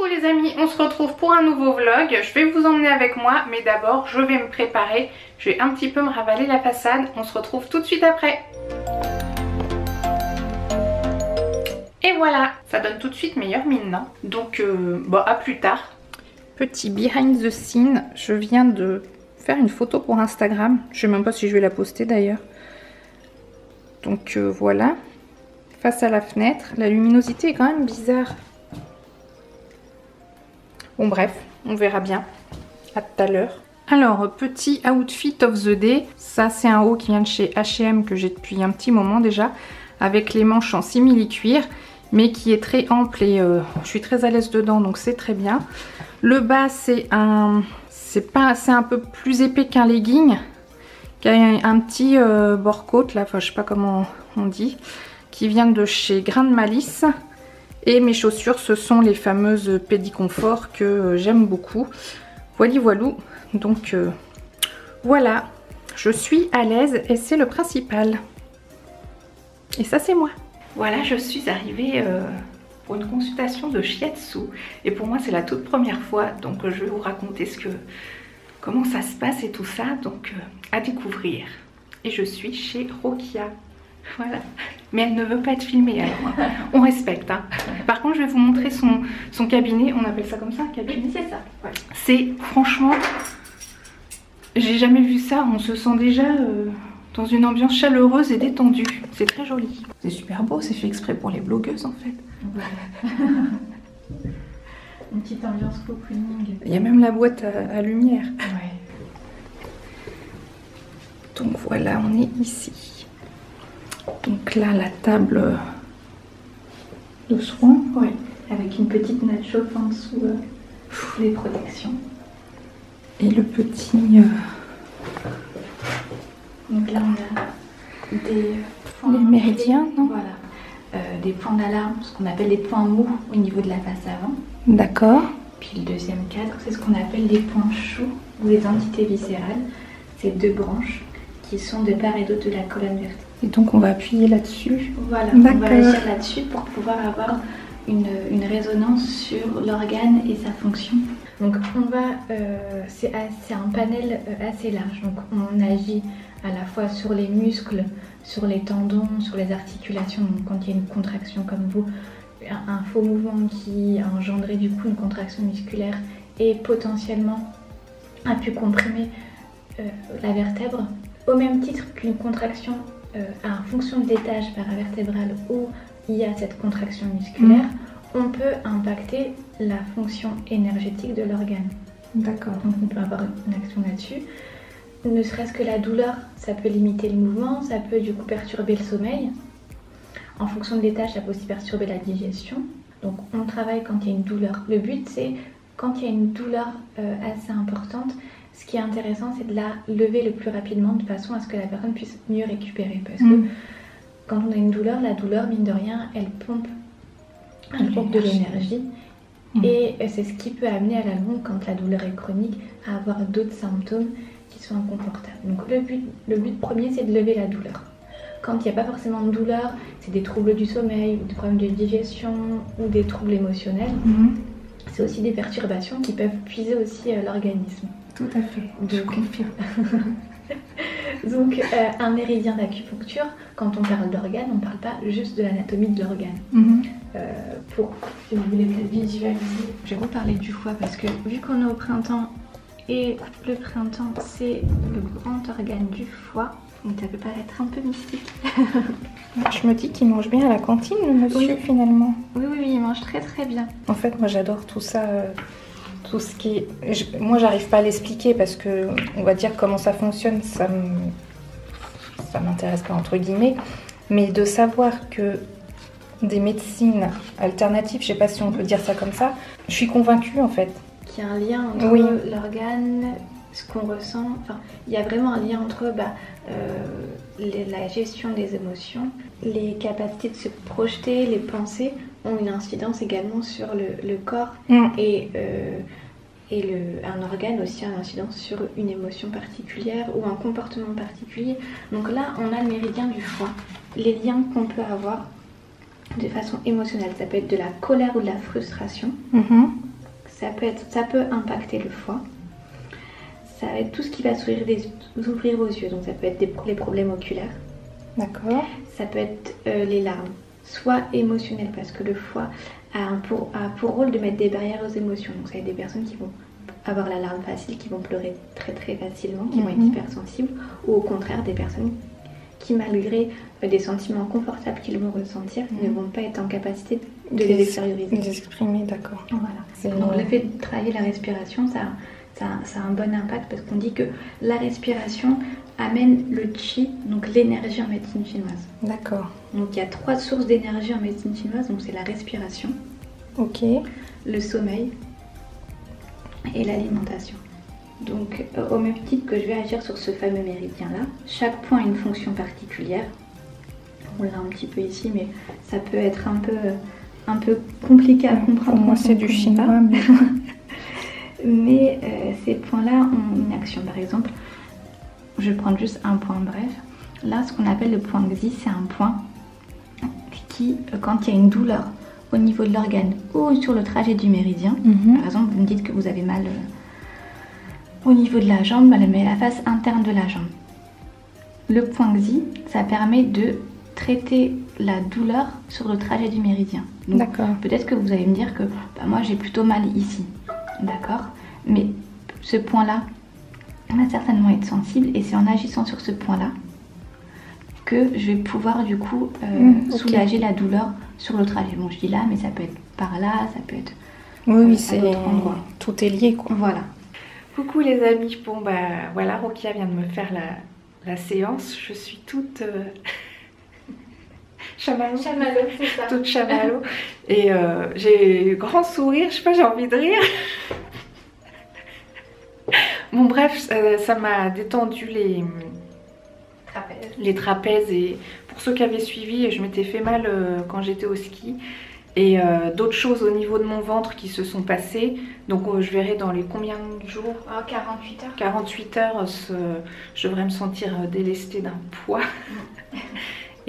les amis, on se retrouve pour un nouveau vlog. Je vais vous emmener avec moi, mais d'abord je vais me préparer. Je vais un petit peu me ravaler la façade. On se retrouve tout de suite après. Et voilà, ça donne tout de suite meilleure mine, non? Donc bon, à plus tard. Petit behind the scene, je viens de faire une photo pour Instagram. Je sais même pas si je vais la poster d'ailleurs. Donc voilà, face à la fenêtre. La luminosité est quand même bizarre. Bon bref, on verra bien. À tout à l'heure. Alors, petit outfit of the day. Ça, c'est un haut qui vient de chez H&M que j'ai depuis un petit moment déjà. Avec les manches en simili-cuir. Mais qui est très ample et je suis très à l'aise dedans, donc c'est très bien. Le bas, c'est un peu plus épais qu'un legging. Qui a un petit bord côte, là, enfin je sais pas comment on dit. Qui vient de chez Grain de Malice. Et mes chaussures, ce sont les fameuses Pédiconfort que j'aime beaucoup. Voili voilou. Donc voilà, je suis à l'aise et c'est le principal. Et ça, c'est moi. Voilà, je suis arrivée pour une consultation de shiatsu. Et pour moi, c'est la toute première fois. Donc je vais vous raconter comment ça se passe et tout ça. Donc à découvrir. Et je suis chez Rokia. Voilà. Mais elle ne veut pas être filmée, alors on respecte. Hein. Par contre, je vais vous montrer son cabinet. On appelle ça comme ça, un cabinet? Oui, c'est ça. Ouais. C'est franchement... J'ai jamais vu ça. On se sent déjà dans une ambiance chaleureuse et détendue. C'est très joli. C'est super beau. C'est fait exprès pour les blogueuses, en fait. Ouais. Une petite ambiance cocooning. Il y a même la boîte à lumière. Ouais. Donc voilà, on est ici. Donc là, la table de soins. Oui, avec une petite natte chauffe en dessous des protections. Et le petit... Donc là, on a des points... Les méridiens, non? Voilà. Des points d'alarme, ce qu'on appelle des points mous au niveau de la face avant. D'accord. Puis le deuxième cadre, c'est ce qu'on appelle les points chauds ou les entités viscérales. C'est deux branches qui sont de part et d'autre de la colonne vertébrale. Et donc on va appuyer là-dessus. Voilà, on va agir là-dessus pour pouvoir avoir une résonance sur l'organe et sa fonction. Donc on va, c'est un panel assez large, donc on agit à la fois sur les muscles, sur les tendons, sur les articulations, donc quand il y a une contraction comme vous, un faux mouvement qui a engendré du coup une contraction musculaire et potentiellement a pu comprimer la vertèbre, au même titre qu'une contraction à fonction de l'étage paravertébral où il y a cette contraction musculaire, on peut impacter la fonction énergétique de l'organe. D'accord. Donc on peut avoir une action là-dessus. Ne serait-ce que la douleur, ça peut limiter le mouvement, ça peut du coup perturber le sommeil. En fonction de l'étage, ça peut aussi perturber la digestion. Donc on travaille quand il y a une douleur. Le but, c'est quand il y a une douleur assez importante, ce qui est intéressant, c'est de la lever le plus rapidement de façon à ce que la personne puisse mieux récupérer. Parce que quand on a une douleur, la douleur, mine de rien, elle pompe de l'énergie. Et c'est ce qui peut amener à la longue, quand la douleur est chronique, à avoir d'autres symptômes qui sont inconfortables. Donc le but premier, c'est de lever la douleur. Quand il n'y a pas forcément de douleur, c'est des troubles du sommeil, ou des problèmes de digestion, ou des troubles émotionnels. C'est aussi des perturbations qui peuvent puiser aussi l'organisme. Tout à fait, je confirme. Donc un méridien d'acupuncture, quand on parle d'organe, on ne parle pas juste de l'anatomie de l'organe. Pour, si vous voulez peut-être visualiser, je vais vous parler du foie parce que vu qu'on est au printemps et le printemps c'est le grand organe du foie, donc ça peut paraître un peu mystique. Je me dis qu'il mange bien à la cantine, le monsieur, finalement. Oui, il mange très très bien. En fait, moi j'adore tout ça. Tout ce qui est... Moi j'arrive pas à l'expliquer parce que on va dire comment ça fonctionne, ça m'intéresse pas entre guillemets, mais de savoir que des médecines alternatives, je sais pas si on peut dire ça comme ça, je suis convaincue en fait. Qu'il y a un lien entre l'organe, ce qu'on ressent, enfin il y a vraiment un lien entre la gestion des émotions, les capacités de se projeter, les pensées ont une incidence également sur le corps et un organe aussi a une incidence sur une émotion particulière ou un comportement particulier. Donc là, on a le méridien du foie. Les liens qu'on peut avoir de façon émotionnelle, ça peut être de la colère ou de la frustration. ça peut impacter le foie. Ça va être tout ce qui va s'ouvrir aux yeux, donc ça peut être les problèmes oculaires. D'accord. Ça peut être les larmes, soit émotionnelles, parce que le foie a pour rôle de mettre des barrières aux émotions. Donc ça va être des personnes qui vont avoir la larme facile, qui vont pleurer très très facilement, qui vont être hypersensibles, ou au contraire des personnes qui, malgré des sentiments confortables qu'ils vont ressentir, ne vont pas être en capacité de les extérioriser. Les exprimer, d'accord. Voilà. Donc le fait de travailler la respiration, ça a un bon impact, parce qu'on dit que la respiration amène le chi, donc l'énergie en médecine chinoise. D'accord. Donc il y a 3 sources d'énergie en médecine chinoise, donc c'est la respiration, ok, le sommeil et l'alimentation. Donc au même titre que je vais agir sur ce fameux méridien là, chaque point a une fonction particulière. On l'a un petit peu ici, mais ça peut être un peu compliqué à comprendre. Pour moi c'est du chinois. Mais ces points-là ont une action. Par exemple, je vais prendre juste un point bref. Là, ce qu'on appelle le point Xi, c'est un point qui, quand il y a une douleur au niveau de l'organe ou sur le trajet du méridien, par exemple, vous me dites que vous avez mal au niveau de la jambe, mais la face interne de la jambe. Le point Xi, ça permet de traiter la douleur sur le trajet du méridien. D'accord. Peut-être que vous allez me dire que moi j'ai plutôt mal ici. D'accord, mais ce point-là va certainement être sensible, et c'est en agissant sur ce point-là que je vais pouvoir du coup soulager la douleur sur le trajet. Bon, je dis là, mais ça peut être par là, ça peut être oui, c'est endroit. Tout est lié, quoi. Voilà. Coucou les amis, bon bah voilà, Rokia vient de me faire la séance, je suis toute chamallow, C'est ça. toute chamallow, et j'ai grand sourire, je sais pas, j'ai envie de rire. Bon bref, ça m'a détendu les trapèzes, et pour ceux qui avaient suivi, je m'étais fait mal quand j'étais au ski, et d'autres choses au niveau de mon ventre qui se sont passées. Donc je verrai dans les combien de jours, 48 heures. 48 heures, je devrais me sentir délestée d'un poids.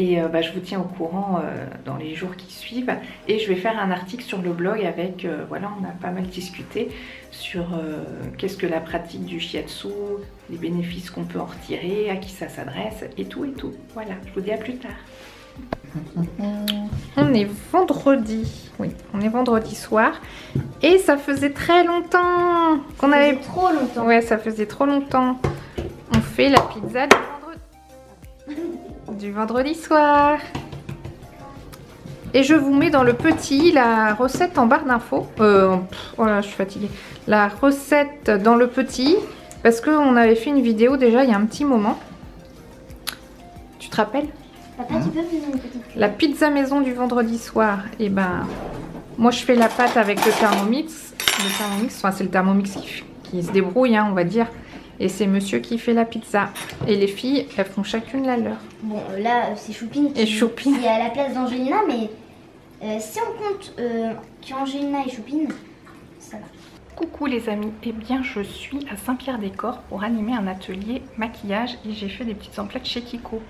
Et je vous tiens au courant dans les jours qui suivent. Et je vais faire un article sur le blog avec, voilà, on a pas mal discuté sur qu'est-ce que la pratique du shiatsu, les bénéfices qu'on peut en retirer, à qui ça s'adresse, et tout et tout. Voilà, je vous dis à plus tard. On est vendredi, oui, on est vendredi soir, et ça faisait très longtemps qu'on avait... trop longtemps. Ouais, ça faisait trop longtemps. On fait la pizza du vendredi soir. Et je vous mets dans le petit la recette en barre d'infos. Voilà, je suis fatiguée. La recette dans le petit, parce qu'on avait fait une vidéo déjà il y a un petit moment. Tu te rappelles? Papa, tu peux me donner une petite... La pizza maison du vendredi soir. Et ben, moi je fais la pâte avec le Thermomix. Le Thermomix, enfin c'est le Thermomix qui se débrouille, hein, on va dire. Et c'est monsieur qui fait la pizza. Et les filles, elles font chacune la leur. Bon, là, c'est Choupine qui est à la place d'Angelina, mais si on compte qu'Angelina et Choupine, ça va. Coucou les amis, eh bien je suis à Saint-Pierre-des-Corps pour animer un atelier maquillage et j'ai fait des petites emplettes chez Kiko.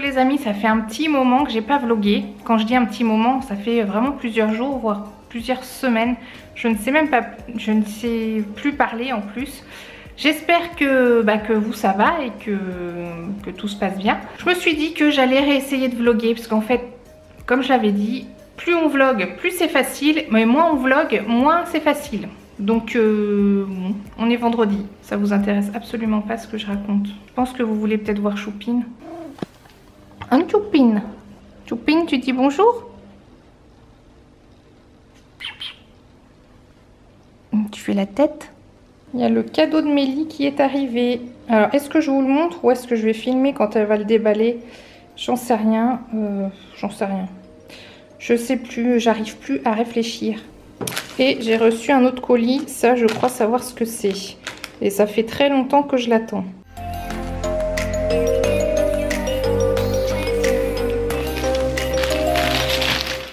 Les amis, ça fait un petit moment que j'ai pas vlogué. Quand je dis un petit moment, ça fait vraiment plusieurs jours, voire plusieurs semaines. Je ne sais même pas, je ne sais plus parler en plus. J'espère que vous ça va et que tout se passe bien. Je me suis dit que j'allais réessayer de vlogger parce qu'en fait, comme je l'avais dit, plus on vlog, plus c'est facile, mais moins on vlog, moins c'est facile. Donc on est vendredi, ça vous intéresse absolument pas ce que je raconte. Je pense que vous voulez peut-être voir Choupine. Un Choupine. Choupine, tu dis bonjour? Tu fais la tête? Il y a le cadeau de Mélie qui est arrivé. Alors, est-ce que je vous le montre ou est-ce que je vais filmer quand elle va le déballer? J'en sais rien. J'en sais rien. Je sais plus, j'arrive plus à réfléchir. Et j'ai reçu un autre colis. Ça, je crois savoir ce que c'est. Et ça fait très longtemps que je l'attends.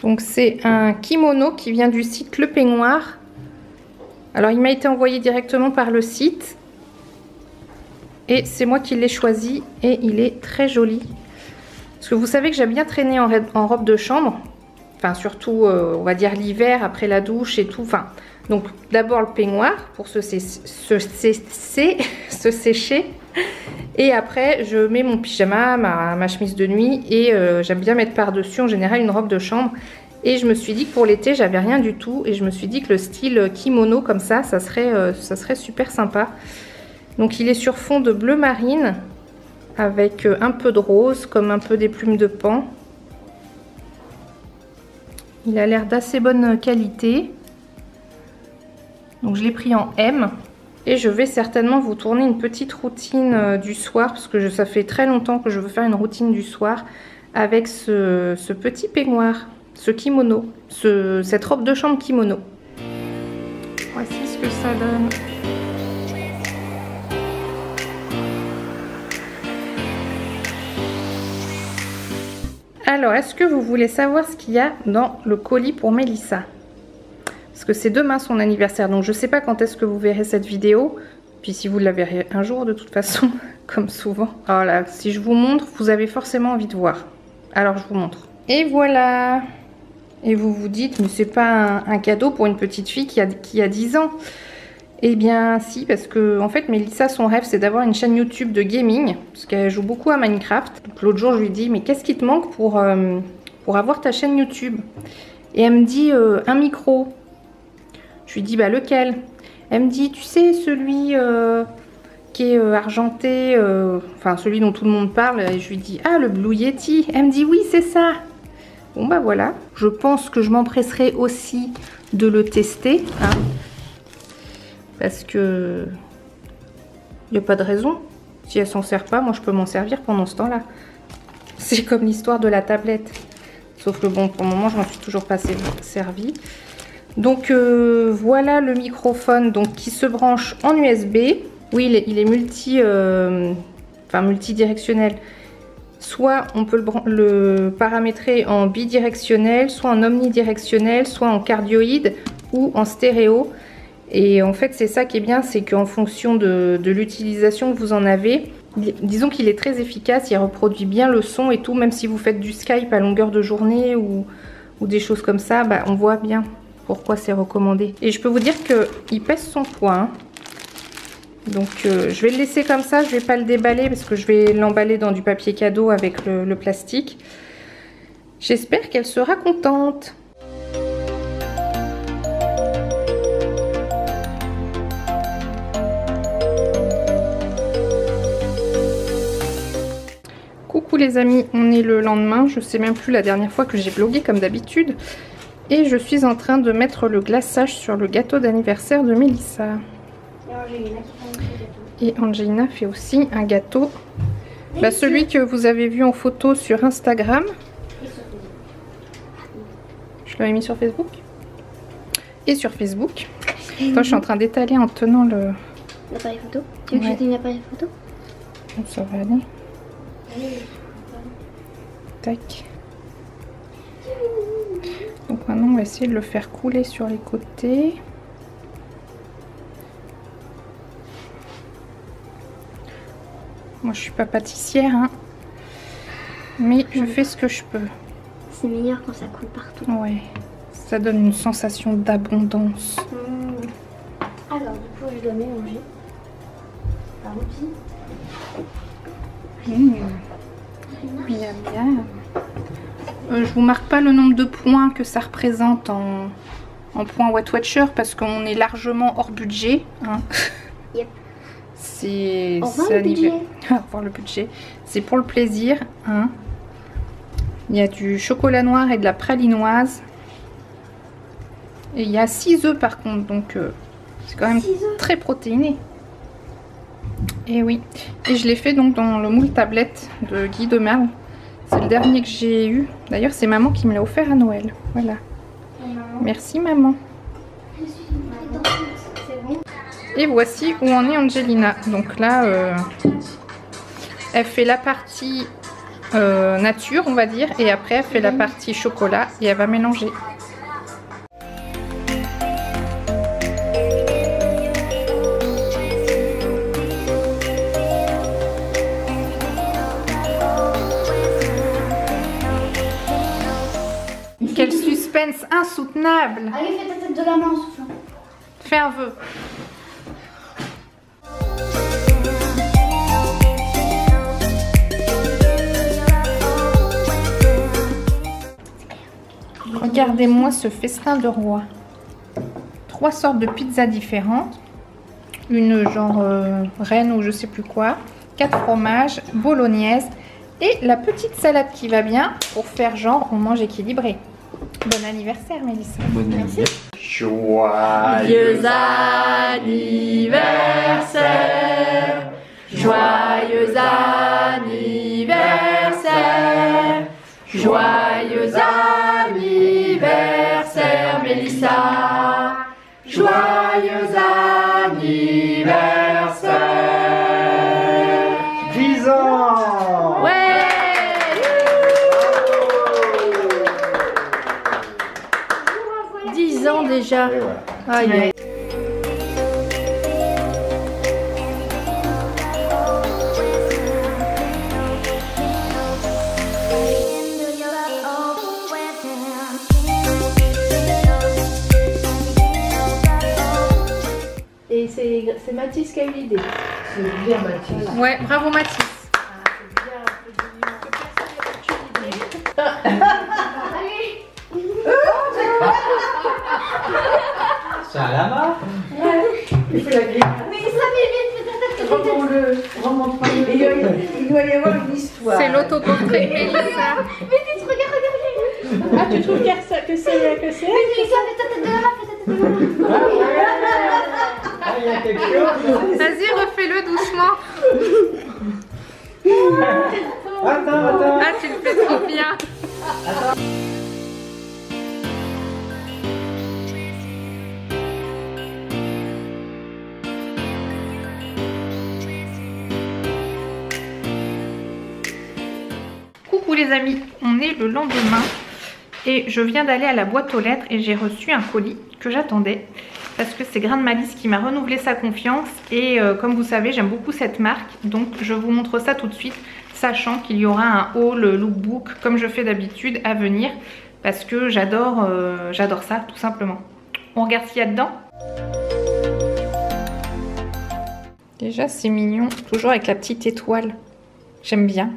Donc, c'est un kimono qui vient du site Le Peignoir. Alors, il m'a été envoyé directement par le site. Et c'est moi qui l'ai choisi. Et il est très joli. Parce que vous savez que j'aime bien traîner en robe de chambre. Enfin, surtout, on va dire l'hiver, après la douche et tout. Enfin, donc, d'abord le peignoir pour se sécher. Et après, je mets mon pyjama, ma chemise de nuit. Et j'aime bien mettre par-dessus, en général, une robe de chambre. Et je me suis dit que pour l'été, j'avais rien du tout. Et je me suis dit que le style kimono comme ça serait super sympa. Donc il est sur fond de bleu marine. Avec un peu de rose, comme un peu des plumes de paon. Il a l'air d'assez bonne qualité. Donc je l'ai pris en M. Et je vais certainement vous tourner une petite routine du soir. Parce que ça fait très longtemps que je veux faire une routine du soir. Avec ce petit peignoir. Ce kimono, cette robe de chambre kimono. Voici ce que ça donne. Alors, est-ce que vous voulez savoir ce qu'il y a dans le colis pour Mélissa? Parce que c'est demain son anniversaire, donc je ne sais pas quand est-ce que vous verrez cette vidéo. Puis si vous la verrez un jour de toute façon, comme souvent. Alors là, si je vous montre, vous avez forcément envie de voir. Alors je vous montre. Et voilà! Et vous vous dites, mais c'est pas un cadeau pour une petite fille qui a 10 ans. Eh bien si, parce que en fait Mélissa, son rêve c'est d'avoir une chaîne YouTube de gaming, parce qu'elle joue beaucoup à Minecraft. Donc l'autre jour je lui dis, mais qu'est-ce qui te manque pour avoir ta chaîne YouTube? Et elle me dit, un micro. Je lui dis, bah lequel? Elle me dit, tu sais, celui qui est argenté, enfin celui dont tout le monde parle. Et je lui dis, ah, le Blue Yeti. Elle me dit, oui, c'est ça. Bon bah voilà, je pense que je m'empresserai aussi de le tester, hein, parce que il n'y a pas de raison. Si elle s'en sert pas, moi je peux m'en servir pendant ce temps-là. C'est comme l'histoire de la tablette. Sauf que bon, pour le moment, je m'en suis toujours pas servi. Donc voilà le microphone donc, qui se branche en USB. Oui, il est multidirectionnel. Soit on peut le paramétrer en bidirectionnel, soit en omnidirectionnel, soit en cardioïde ou en stéréo. Et en fait, c'est ça qui est bien, c'est qu'en fonction de l'utilisation que vous en avez, disons qu'il est très efficace, il reproduit bien le son et tout, même si vous faites du Skype à longueur de journée ou des choses comme ça, bah, on voit bien pourquoi c'est recommandé. Et je peux vous dire qu'il pèse son poids, hein. Donc je vais le laisser comme ça, je vais pas le déballer parce que je vais l'emballer dans du papier cadeau avec le plastique. J'espère qu'elle sera contente. Coucou les amis, on est le lendemain, je sais même plus la dernière fois que j'ai vlogué comme d'habitude. Et je suis en train de mettre le glaçage sur le gâteau d'anniversaire de Mélissa. Et Angelina fait aussi un gâteau. Bah, celui que vous avez vu en photo sur Instagram. Je l'avais mis sur Facebook. Et sur Facebook. Toi, je suis en train d'étaler en tenant l'appareil photo. Tu veux que je t'ai mis l'appareil photo? Ça va aller. Tac. Donc maintenant, on va essayer de le faire couler sur les côtés. Moi, je suis pas pâtissière, hein, mais je fais ce que je peux. C'est meilleur quand ça coule partout. Ouais, ça donne une sensation d'abondance. Alors, du coup, je dois mélanger. Par outil. Bien, bien. Je vous marque pas le nombre de points que ça représente en points Weight Watcher parce qu'on est largement hors budget. Hein. Yep. C'est voir le budget. C'est pour le plaisir. Hein. Il y a du chocolat noir et de la pralinoise. Et il y a 6 œufs par contre, donc c'est quand même très protéiné. Et oui. Et je l'ai fait donc dans le moule tablette de Guy de Merle. C'est le dernier que j'ai eu. D'ailleurs, c'est maman qui me l'a offert à Noël. Voilà. Merci maman. Et voici où en est Angelina. Donc là, elle fait la partie nature, on va dire. Et après, elle fait la partie chocolat et elle va mélanger. Quel suspense insoutenable! Allez, fais ta tête de la main en soufflant. Fais un vœu. Regardez-moi ce festin de roi. 3 sortes de pizzas différentes. Une genre reine ou je sais plus quoi. 4 fromages, bolognaise. Et la petite salade qui va bien pour faire genre on mange équilibré. Bon anniversaire Mélissa. Bon anniversaire. Joyeux anniversaire. Joyeux anniversaire. Joyeux anniversaire Mélissa. Joyeux anniversaire. 10 ans. Ouais. Déjà. Aïe, aïe. Et c'est Mathis qui a eu l'idée. C'est bien Mathis. Voilà. Ouais, bravo Mathis. C'est un lama. Il faut la grille. Mais ça mérite peut-être. Remonte-le. Il doit y avoir une histoire. C'est l'autoportrait de Mélissa. Mais tu regarde. Ah, tu trouves que c'est Mais Mélissa, fais ta tête de la main, fais ta tête de la main. Ah, il y a quelque chose. Vas-y, refais-le doucement. Attends. Ah, tu le fais trop bien. Attends. Coucou les amis, on est le lendemain et je viens d'aller à la boîte aux lettres et j'ai reçu un colis que j'attendais parce que c'est Grain de Malice qui m'a renouvelé sa confiance et comme vous savez j'aime beaucoup cette marque, donc je vous montre ça tout de suite, sachant qu'il y aura un haul lookbook comme je fais d'habitude à venir parce que j'adore ça tout simplement. On regarde ce qu'il y a dedans. Déjà c'est mignon, toujours avec la petite étoile, j'aime bien.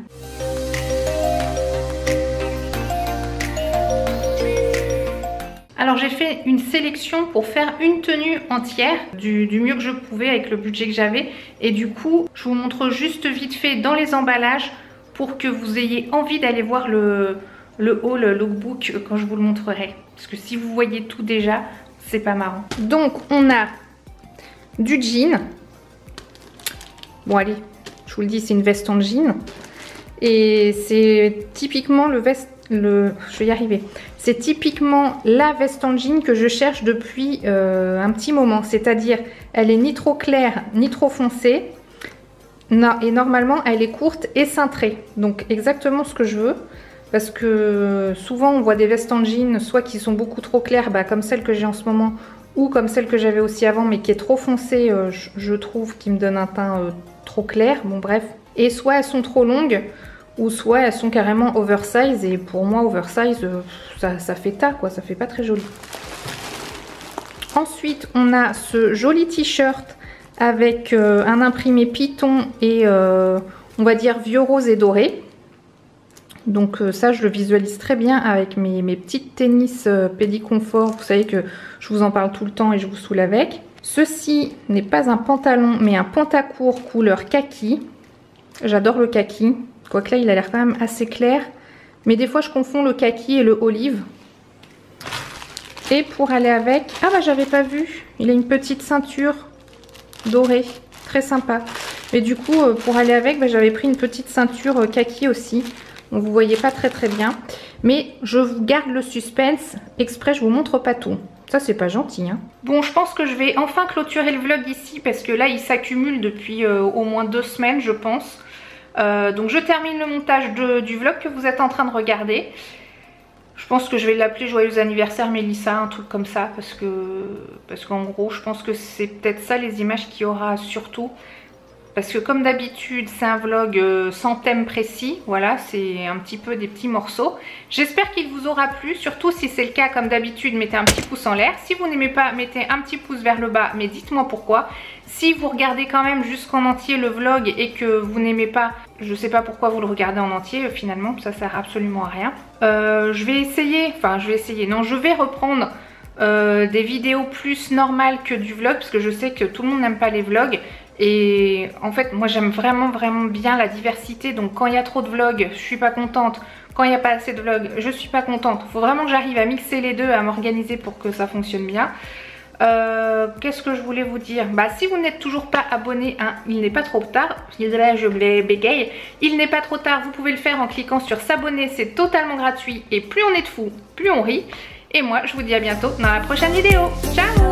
Alors j'ai fait une sélection pour faire une tenue entière du mieux que je pouvais avec le budget que j'avais. Et du coup, je vous montre juste vite fait dans les emballages pour que vous ayez envie d'aller voir le haul lookbook quand je vous le montrerai. Parce que si vous voyez tout déjà, c'est pas marrant. Donc on a du jean. Bon allez, je vous le dis, c'est une veste en jean. Et c'est typiquement je vais y arriver. C'est typiquement la veste en jean que je cherche depuis un petit moment. C'est-à-dire, elle est ni trop claire, ni trop foncée. Non, et normalement, elle est courte et cintrée. Donc, exactement ce que je veux. Parce que souvent, on voit des vestes en jean, soit qui sont beaucoup trop claires, comme celle que j'ai en ce moment, ou comme celle que j'avais aussi avant, mais qui est trop foncée, je trouve, qui me donne un teint trop clair. Bon, bref. Et soit elles sont trop longues, ou soit elles sont carrément oversize, et pour moi oversize ça fait tas quoi, ça fait pas très joli. Ensuite on a ce joli t-shirt avec un imprimé python et on va dire vieux rose et doré. Donc ça je le visualise très bien avec mes petites tennis Pédiconfort. Vous savez que je vous en parle tout le temps et je vous saoule avec. Ceci n'est pas un pantalon mais un pantacourt couleur kaki. J'adore le kaki. Quoique là il a l'air quand même assez clair. Mais des fois je confonds le kaki et le olive. Et pour aller avec... Ah bah j'avais pas vu. Il a une petite ceinture dorée. Très sympa. Et du coup pour aller avec bah, j'avais pris une petite ceinture kaki aussi. Donc vous voyez pas très bien. Mais je vous garde le suspense. Exprès je vous montre pas tout. Ça c'est pas gentil hein. Bon je pense que je vais enfin clôturer le vlog ici. Parce que là il s'accumule depuis au moins 2 semaines je pense. Donc je termine le montage du vlog que vous êtes en train de regarder. Je pense que je vais l'appeler Joyeux anniversaire Mélissa, un truc comme ça, parce qu'en gros je pense que c'est peut-être ça les images qu'il y aura surtout. Parce que comme d'habitude c'est un vlog sans thème précis, voilà, c'est un petit peu des petits morceaux. J'espère qu'il vous aura plu, surtout si c'est le cas comme d'habitude, mettez un petit pouce en l'air. Si vous n'aimez pas, mettez un petit pouce vers le bas, mais dites-moi pourquoi. Si vous regardez quand même jusqu'en entier le vlog et que vous n'aimez pas, je sais pas pourquoi vous le regardez en entier finalement, ça sert absolument à rien. Je vais reprendre des vidéos plus normales que du vlog, parce que je sais que tout le monde n'aime pas les vlogs. Et en fait moi j'aime vraiment bien la diversité, donc quand il y a trop de vlogs je suis pas contente, quand il n'y a pas assez de vlogs je suis pas contente. Il faut vraiment que j'arrive à mixer les deux, à m'organiser pour que ça fonctionne bien. Qu'est-ce que je voulais vous dire? Bah si vous n'êtes toujours pas abonné, hein, il n'est pas trop tard. Là je bégaye. Il n'est pas trop tard, vous pouvez le faire en cliquant sur s'abonner, c'est totalement gratuit. Et plus on est de fous, plus on rit. Et moi je vous dis à bientôt dans la prochaine vidéo. Ciao!